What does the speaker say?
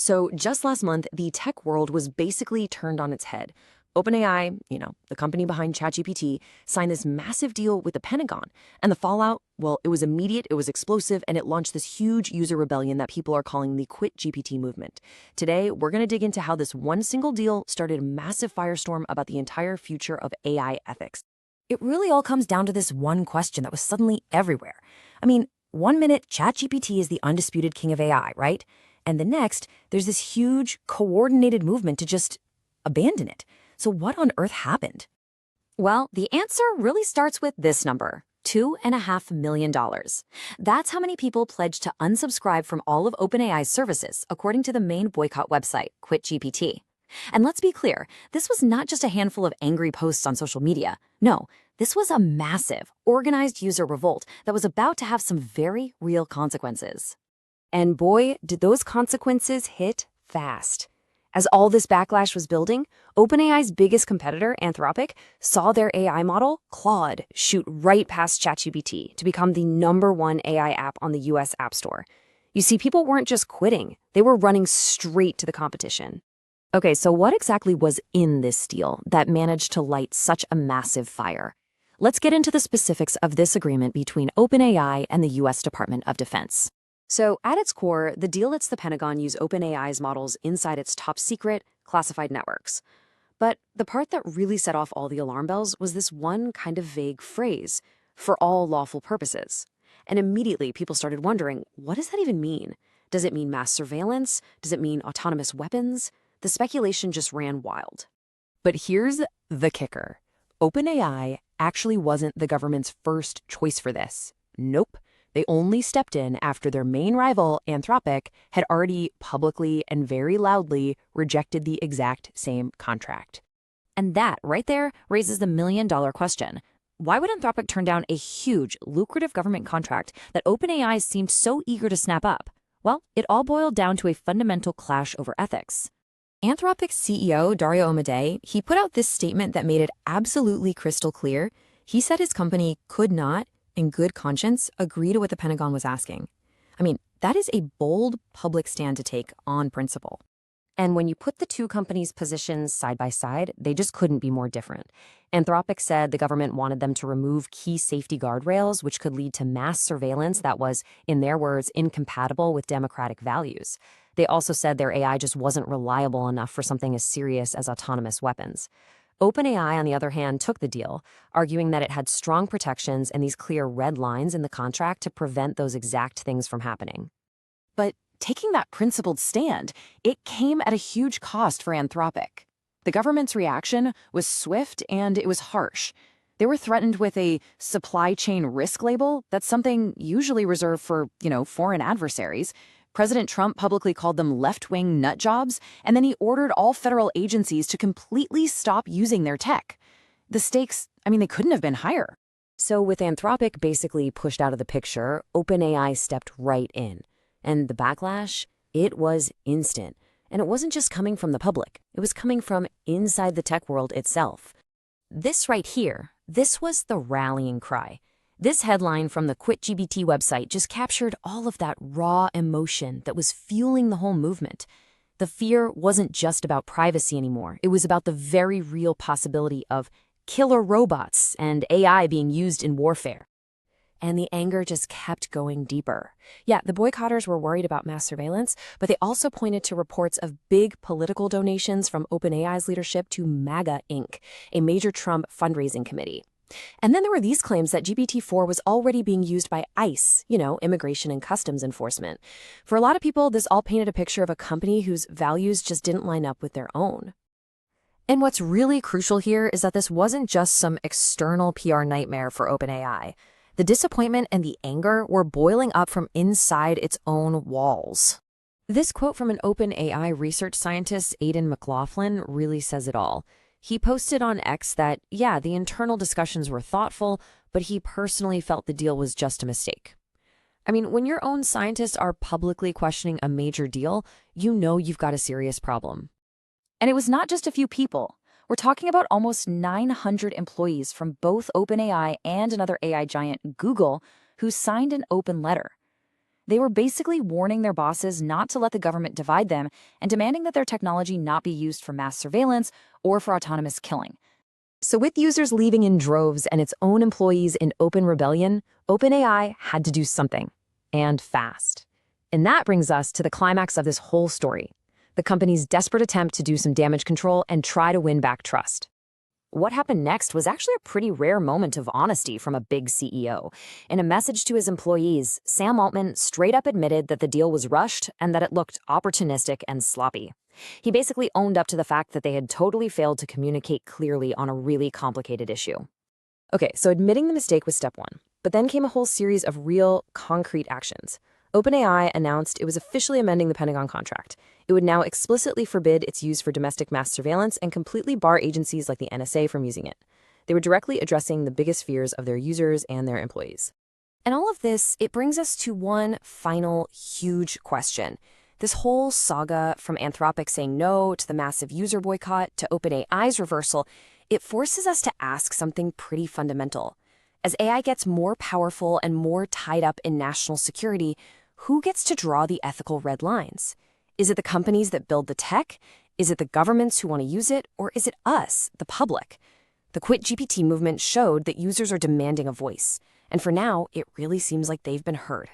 So just last month, the tech world was basically turned on its head. OpenAI, the company behind ChatGPT, signed this massive deal with the Pentagon. And the fallout, well, it was immediate, it was explosive, and it launched this huge user rebellion that people are calling the Quit GPT movement. Today, we're going to dig into how this one single deal started a massive firestorm about the entire future of AI ethics. It really all comes down to this one question that was suddenly everywhere. I mean, one minute, ChatGPT is the undisputed king of AI, right? And the next, there's this huge, coordinated movement to just abandon it. So what on earth happened? Well, the answer really starts with this number, $2.5 million. That's how many people pledged to unsubscribe from all of OpenAI's services, according to the main boycott website, QuitGPT. And let's be clear, this was not just a handful of angry posts on social media. No, this was a massive, organized user revolt that was about to have some very real consequences. And boy, did those consequences hit fast. As all this backlash was building, OpenAI's biggest competitor, Anthropic, saw their AI model, Claude, shoot right past ChatGPT to become the #1 AI app on the US App Store. You see, people weren't just quitting, they were running straight to the competition. Okay, so what exactly was in this deal that managed to light such a massive fire? Let's get into the specifics of this agreement between OpenAI and the US Department of Defense. So, at its core, the deal lets the Pentagon use OpenAI's models inside its top-secret, classified networks. But the part that really set off all the alarm bells was this one kind of vague phrase, "for all lawful purposes." And immediately, people started wondering, what does that even mean? Does it mean mass surveillance? Does it mean autonomous weapons? The speculation just ran wild. But here's the kicker. OpenAI actually wasn't the government's first choice for this. Nope. They only stepped in after their main rival, Anthropic, had already publicly and very loudly rejected the exact same contract. And that, right there, raises the million-dollar question. Why would Anthropic turn down a huge, lucrative government contract that OpenAI seemed so eager to snap up? Well, it all boiled down to a fundamental clash over ethics. Anthropic's CEO, Dario Amodei, he put out this statement that made it absolutely crystal clear. He said his company could not, in good conscience, agree to what the Pentagon was asking. I mean, that is a bold public stand to take on principle. And when you put the two companies' positions side by side, they just couldn't be more different. Anthropic said the government wanted them to remove key safety guardrails, which could lead to mass surveillance that was, in their words, incompatible with democratic values. They also said their AI just wasn't reliable enough for something as serious as autonomous weapons. OpenAI, on the other hand, took the deal, arguing that it had strong protections and these clear red lines in the contract to prevent those exact things from happening. But taking that principled stand, it came at a huge cost for Anthropic. The government's reaction was swift and it was harsh. They were threatened with a supply chain risk label. That's something usually reserved for, foreign adversaries. President Trump publicly called them left-wing nut jobs, and then he ordered all federal agencies to completely stop using their tech. The stakes, they couldn't have been higher. So with Anthropic basically pushed out of the picture, OpenAI stepped right in. And the backlash, it was instant. And it wasn't just coming from the public. It was coming from inside the tech world itself. This right here, this was the rallying cry. This headline from the QuitGPT website just captured all of that raw emotion that was fueling the whole movement. The fear wasn't just about privacy anymore. It was about the very real possibility of killer robots and AI being used in warfare. And the anger just kept going deeper. Yeah, the boycotters were worried about mass surveillance, but they also pointed to reports of big political donations from OpenAI's leadership to MAGA Inc., a major Trump fundraising committee. And then there were these claims that GPT-4 was already being used by ICE, Immigration and Customs Enforcement. For a lot of people, this all painted a picture of a company whose values just didn't line up with their own. And what's really crucial here is that this wasn't just some external PR nightmare for OpenAI. The disappointment and the anger were boiling up from inside its own walls. This quote from an OpenAI research scientist, Aidan McLaughlin, really says it all. He posted on X that, the internal discussions were thoughtful, but he personally felt the deal was just a mistake. When your own scientists are publicly questioning a major deal, you've got a serious problem. And it was not just a few people. We're talking about almost 900 employees from both OpenAI and another AI giant, Google, who signed an open letter. They were basically warning their bosses not to let the government divide them and demanding that their technology not be used for mass surveillance or for autonomous killing. So with users leaving in droves and its own employees in open rebellion, OpenAI had to do something, and fast. And that brings us to the climax of this whole story, the company's desperate attempt to do some damage control and try to win back trust. What happened next was actually a pretty rare moment of honesty from a big CEO. In a message to his employees, Sam Altman straight up admitted that the deal was rushed and that it looked opportunistic and sloppy. He basically owned up to the fact that they had totally failed to communicate clearly on a really complicated issue. Okay, so admitting the mistake was step one, but then came a whole series of real, concrete actions. OpenAI announced it was officially amending the Pentagon contract. It would now explicitly forbid its use for domestic mass surveillance and completely bar agencies like the NSA from using it. They were directly addressing the biggest fears of their users and their employees. And all of this, it brings us to one final huge question. This whole saga, from Anthropic saying no to the massive user boycott to OpenAI's reversal, it forces us to ask something pretty fundamental. As AI gets more powerful and more tied up in national security, who gets to draw the ethical red lines? Is it the companies that build the tech? Is it the governments who want to use it? Or is it us, the public? The Quit GPT movement showed that users are demanding a voice. And for now, it really seems like they've been heard.